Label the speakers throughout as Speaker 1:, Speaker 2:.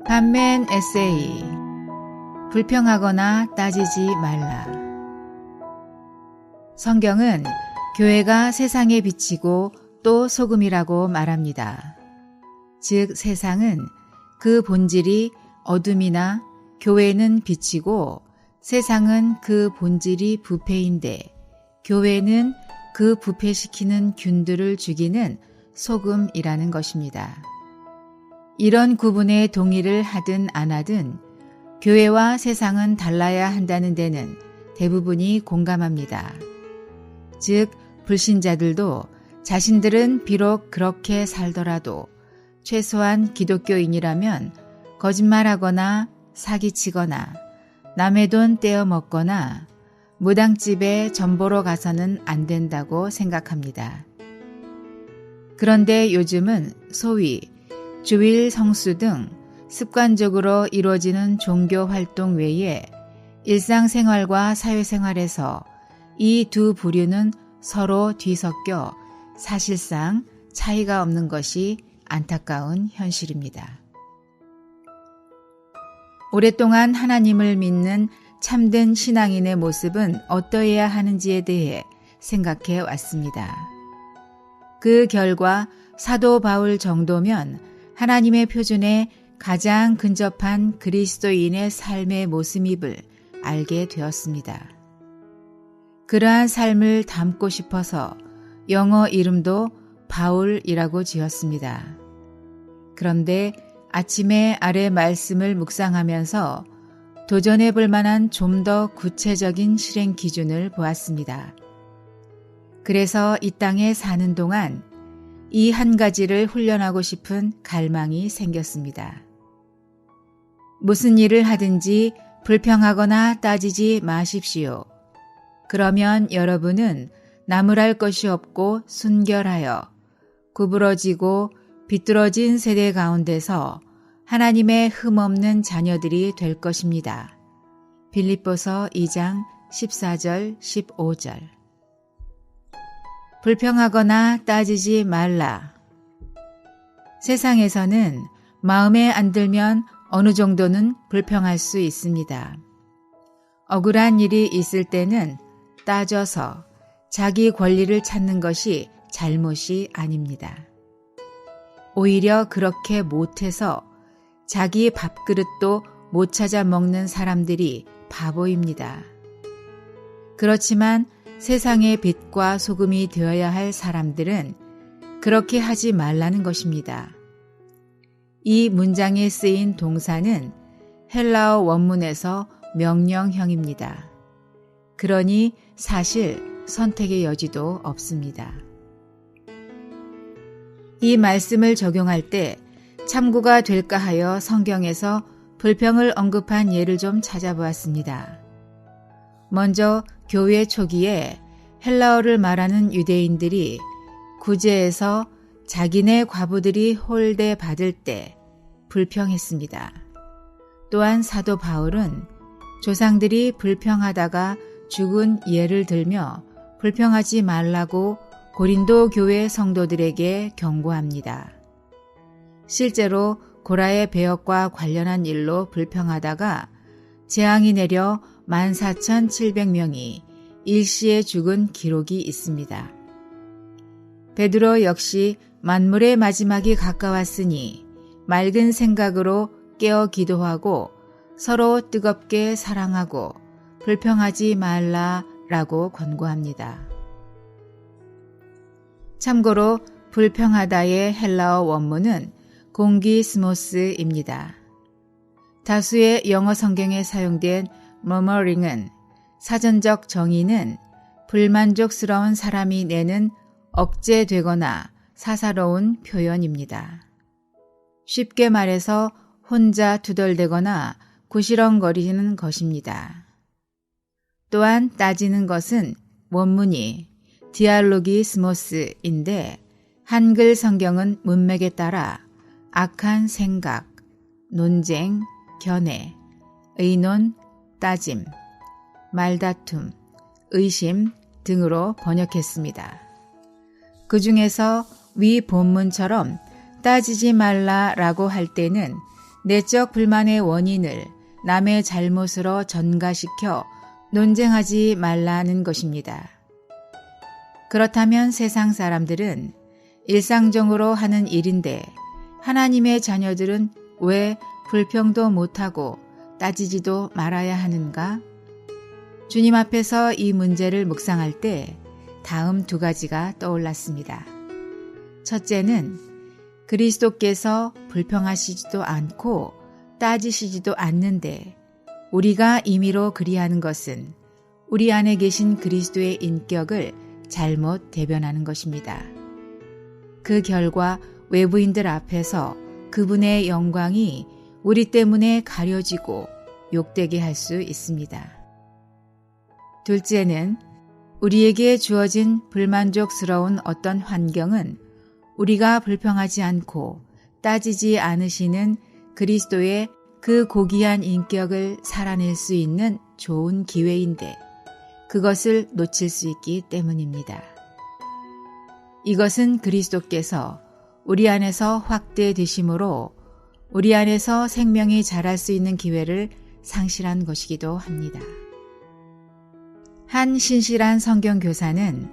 Speaker 1: 반면 에세이 불평하거나 따지지 말라. 성경은 교회가 세상에 비치고 또 소금이라고 말합니다. 즉 세상은 그 본질이 어둠이나 교회는 빛이고 세상은 그 본질이 부패인데 교회는 그 부패시키는 균들을 죽이는 소금이라는 것입니다. 이런 구분에 동의를 하든 안 하든 교회와 세상은 달라야 한다는 데는 대부분이 공감합니다. 즉 불신자들도 자신들은 비록 그렇게 살더라도 최소한 기독교인이라면 거짓말하거나 사기치거나 남의 돈 떼어먹거나 무당집에 전보러 가서는 안 된다고 생각합니다. 그런데 요즘은 소위 주일 성수 등 습관적으로 이루어지는 종교 활동 외에 일상생활과 사회생활에서 이 두 부류는 서로 뒤섞여 사실상 차이가 없는 것이 안타까운 현실입니다. 오랫동안 하나님을 믿는 참된 신앙인의 모습은 어떠해야 하는지에 대해 생각해 왔습니다. 그 결과 사도 바울 정도면 하나님의 표준에 가장 근접한 그리스도인의 삶의 모습을 알게 되었습니다. 그러한 삶을 담고 싶어서 영어 이름도 바울이라고 지었습니다. 그런데 아침에 아래 말씀을 묵상하면서 도전해 볼 만한 좀 더 구체적인 실행 기준을 보았습니다. 그래서 이 땅에 사는 동안 이 한 가지를 훈련하고 싶은 갈망이 생겼습니다. 무슨 일을 하든지 불평하거나 따지지 마십시오. 그러면 여러분은 나무랄 것이 없고 순결하여 구부러지고 비뚤어진 세대 가운데서 하나님의 흠없는 자녀들이 될 것입니다. 빌립보서 2장 14절 15절. 불평하거나 따지지 말라. 세상에서는 마음에 안 들면 어느 정도는 불평할 수 있습니다. 억울한 일이 있을 때는 따져서 자기 권리를 찾는 것이 잘못이 아닙니다. 오히려 그렇게 못해서 자기 밥그릇도 못 찾아 먹는 사람들이 바보입니다. 그렇지만 세상의 빛과 소금이 되어야 할 사람들은 그렇게 하지 말라는 것입니다. 이 문장에 쓰인 동사는 헬라어 원문에서 명령형입니다. 그러니 사실 선택의 여지도 없습니다. 이 말씀을 적용할 때 참고가 될까 하여 성경에서 불평을 언급한 예를 좀 찾아보았습니다. 먼저 교회 초기에 헬라어를 말하는 유대인들이 구제에서 자기네 과부들이 홀대 받을 때 불평했습니다. 또한 사도 바울은 조상들이 불평하다가 죽은 예를 들며 불평하지 말라고 고린도 교회 성도들에게 경고합니다. 실제로 고라의 배역과 관련한 일로 불평하다가 재앙이 내려 14,700명이 일시에 죽은 기록이 있습니다. 베드로 역시 만물의 마지막이 가까웠으니 맑은 생각으로 깨어 기도하고 서로 뜨겁게 사랑하고 불평하지 말라라고 권고합니다. 참고로 불평하다의 헬라어 원문은 공기스모스입니다. 다수의 영어 성경에 사용된 murmuring은 사전적 정의는 불만족스러운 사람이 내는 억제되거나 사사로운 표현입니다. 쉽게 말해서 혼자 투덜대거나 구시렁거리는 것입니다. 또한 따지는 것은 원문이 디알로기스모스인데 한글 성경은 문맥에 따라 악한 생각, 논쟁, 견해, 의논, 따짐, 말다툼, 의심 등으로 번역했습니다. 그 중에서 위 본문처럼 따지지 말라라고 할 때는 내적 불만의 원인을 남의 잘못으로 전가시켜 논쟁하지 말라는 것입니다. 그렇다면 세상 사람들은 일상적으로 하는 일인데 하나님의 자녀들은 왜 불평도 못하고 따지지도 말아야 하는가? 주님 앞에서 이 문제를 묵상할 때 다음 두 가지가 떠올랐습니다. 첫째는 그리스도께서 불평하시지도 않고 따지시지도 않는데 우리가 임의로 그리하는 것은 우리 안에 계신 그리스도의 인격을 잘못 대변하는 것입니다. 그 결과 외부인들 앞에서 그분의 영광이 우리 때문에 가려지고 욕되게 할 수 있습니다. 둘째는 우리에게 주어진 불만족스러운 어떤 환경은 우리가 불평하지 않고 따지지 않으시는 그리스도의 그 고귀한 인격을 살아낼 수 있는 좋은 기회인데 그것을 놓칠 수 있기 때문입니다. 이것은 그리스도께서 우리 안에서 확대되심으로 우리 안에서 생명이 자랄 수 있는 기회를 상실한 것이기도 합니다. 한 신실한 성경교사는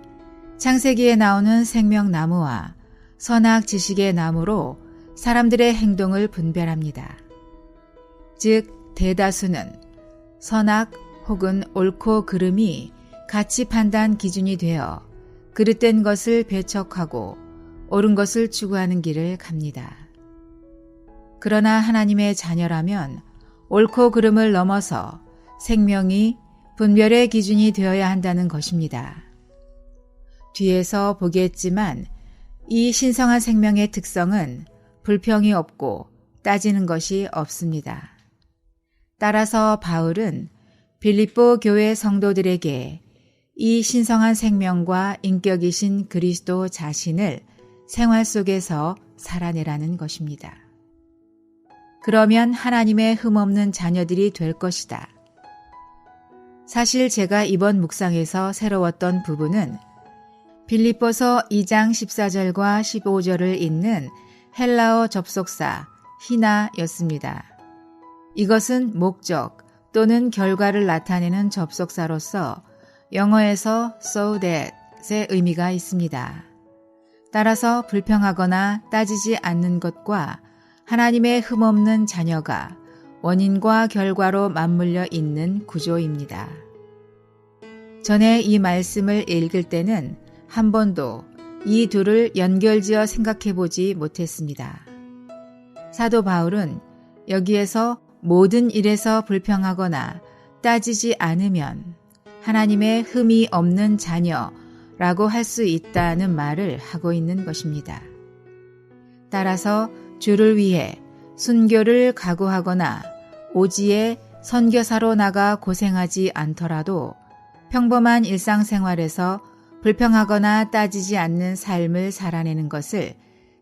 Speaker 1: 창세기에 나오는 생명나무와 선악 지식의 나무로 사람들의 행동을 분별합니다. 즉 대다수는 선악 혹은 옳고 그름이 가치 판단 기준이 되어 그릇된 것을 배척하고 옳은 것을 추구하는 길을 갑니다. 그러나 하나님의 자녀라면 옳고 그름을 넘어서 생명이 분별의 기준이 되어야 한다는 것입니다. 뒤에서 보겠지만 이 신성한 생명의 특성은 불평이 없고 따지는 것이 없습니다. 따라서 바울은 빌립보 교회 성도들에게 이 신성한 생명과 인격이신 그리스도 자신을 생활 속에서 살아내라는 것입니다. 그러면 하나님의 흠없는 자녀들이 될 것이다. 사실 제가 이번 묵상에서 새로웠던 부분은 빌립보서 2장 14절과 15절을 잇는 헬라어 접속사 히나였습니다. 이것은 목적 또는 결과를 나타내는 접속사로서 영어에서 so that의 의미가 있습니다. 따라서 불평하거나 따지지 않는 것과 하나님의 흠없는 자녀가 원인과 결과로 맞물려 있는 구조입니다. 전에 이 말씀을 읽을 때는 한 번도 이 둘을 연결지어 생각해보지 못했습니다. 사도 바울은 여기에서 모든 일에서 불평하거나 따지지 않으면 하나님의 흠이 없는 자녀라고 할 수 있다는 말을 하고 있는 것입니다. 따라서 주를 위해 순교를 각오하거나 오지에 선교사로 나가 고생하지 않더라도 평범한 일상생활에서 불평하거나 따지지 않는 삶을 살아내는 것을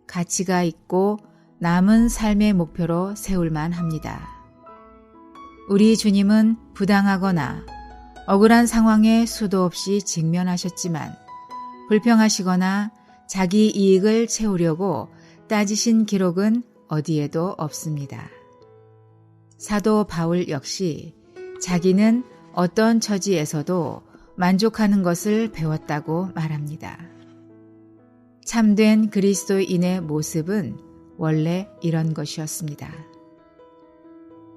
Speaker 1: 가치가 있고 남은 삶의 목표로 세울만 합니다. 우리 주님은 부당하거나 억울한 상황에 수도 없이 직면하셨지만 불평하시거나 자기 이익을 채우려고 따지신 기록은 어디에도 없습니다. 사도 바울 역시 자기는 어떤 처지에서도 만족하는 것을 배웠다고 말합니다. 참된 그리스도인의 모습은 원래 이런 것이었습니다.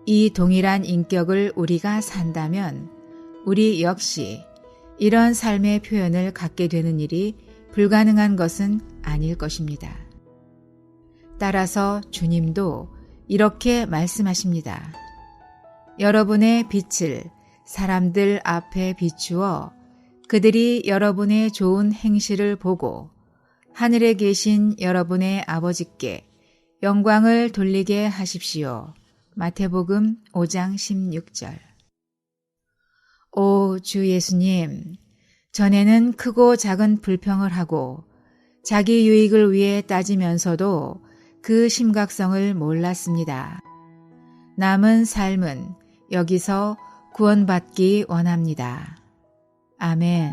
Speaker 1: 이 동일한 인격을 우리가 산다면 우리 역시 이런 삶의 표현을 갖게 되는 일이 불가능한 것은 아닐 것입니다. 따라서 주님도 이렇게 말씀하십니다. 여러분의 빛을 사람들 앞에 비추어 그들이 여러분의 좋은 행실을 보고 하늘에 계신 여러분의 아버지께 영광을 돌리게 하십시오. 마태복음 5장 16절. 오 주 예수님, 전에는 크고 작은 불평을 하고 자기 유익을 위해 따지면서도 그 심각성을 몰랐습니다. 남은 삶은 여기서 구원받기 원합니다. 아멘.